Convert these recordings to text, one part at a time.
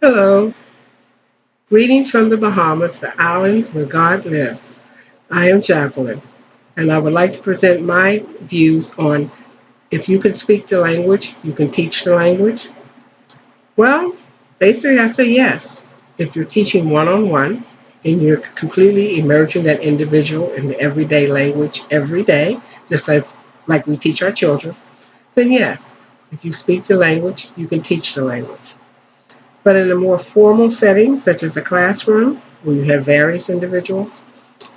Hello, greetings from the Bahamas, the islands where God lives. I am Jacqueline, and I would like to present my views on if you can speak the language, you can teach the language. Well, basically, I say yes. If you're teaching one on one and you're completely immersing that individual in the everyday language every day, just as like we teach our children, then yes. If you speak the language, you can teach the language. But in a more formal setting, such as a classroom, where you have various individuals,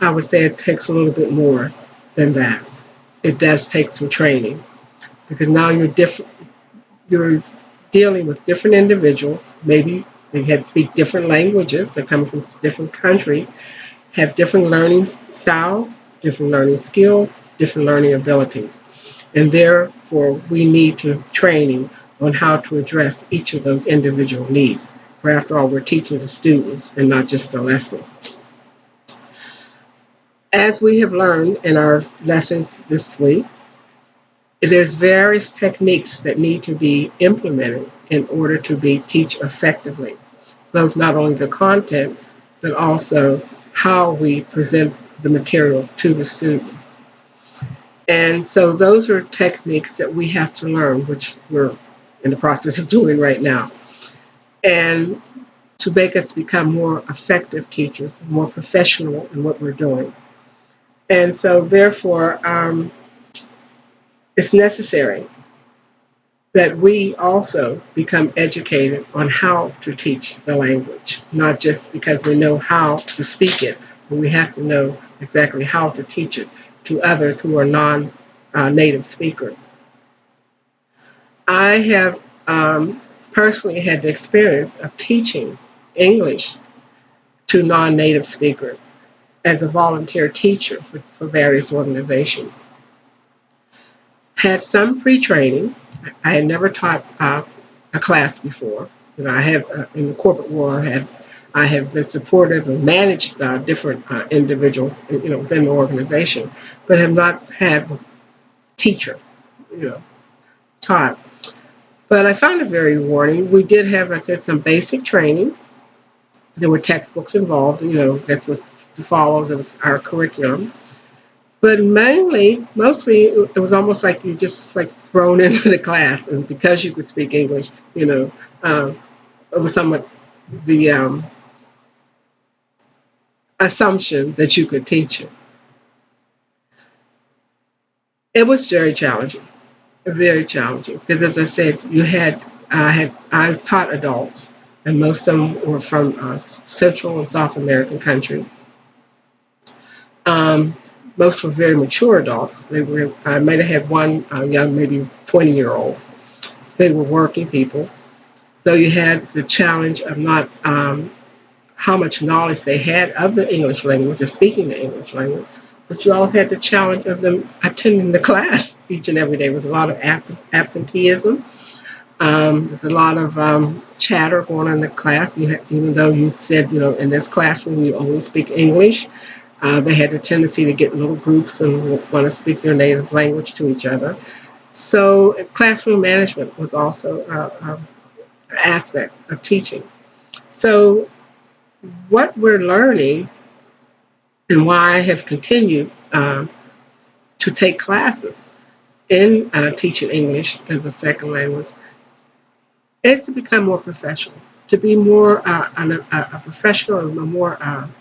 I would say it takes a little bit more than that. It does take some training because now you're dealing with different individuals. Maybe they had speak different languages. They're coming from different countries, have different learning styles, different learning skills, different learning abilities. And therefore, we need to training on how to address each of those individual needs. For after all, we're teaching the students and not just the lesson. As we have learned in our lessons this week, there's various techniques that need to be implemented in order to be teach effectively. Both not only the content, but also how we present the material to the students. And so those are techniques that we have to learn, which we're in the process of doing right now. And to make us become more effective teachers, more professional in what we're doing. And so therefore, it's necessary that we also become educated on how to teach the language, not just because we know how to speak it, but we have to know exactly how to teach it to others who are non-native speakers. I have personally had the experience of teaching English to non-native speakers as a volunteer teacher for various organizations. Had some pre-training. I had never taught a class before. I have in the corporate world. I have been supportive and managed different individuals, within the organization, but have not had a teacher, you know, taught. But I found it very rewarding. We did have, I said, some basic training. There were textbooks involved. That's what to follow. That was our curriculum. But mostly, it was almost like you just like thrown into the class, and because you could speak English, it was somewhat the assumption that you could teach it. It was very challenging because, as I said, I was taught adults, and most of them were from Central and South American countries. Um, Most were very mature adults. I might have had one young, maybe 20-year-old. They were working people. So you had the challenge of not how much knowledge they had of the English language or speaking the English language, but you also had the challenge of them attending the class each and every day with a lot of absenteeism. There's a lot of chatter going on in the class. Even though you said, in this classroom you only speak English, they had a tendency to get in little groups and want to speak their native language to each other. So classroom management was also an aspect of teaching. So what we're learning and why I have continued to take classes in teaching English as a second language is to become more professional, to be more a professional and a more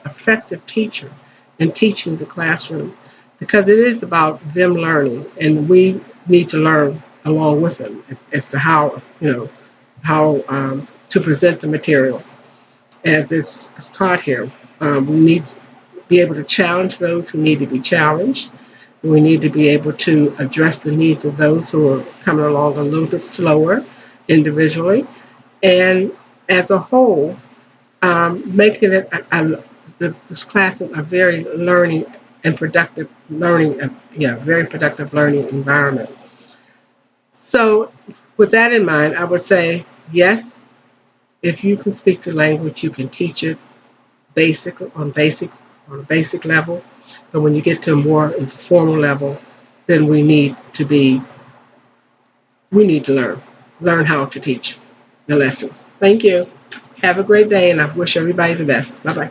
effective teacher in teaching the classroom, because it is about them learning, and we need to learn along with them as to how to present the materials as it's taught here. We need to be able to challenge those who need to be challenged. We need to be able to address the needs of those who are coming along a little bit slower individually. And as a whole, making this class a very learning and productive learning, very productive learning environment. So, with that in mind, I would say yes, if you can speak the language, you can teach it basic on a basic level. But when you get to a more informal level, then we need to learn how to teach the lessons. Thank you. Have a great day, and I wish everybody the best. Bye bye.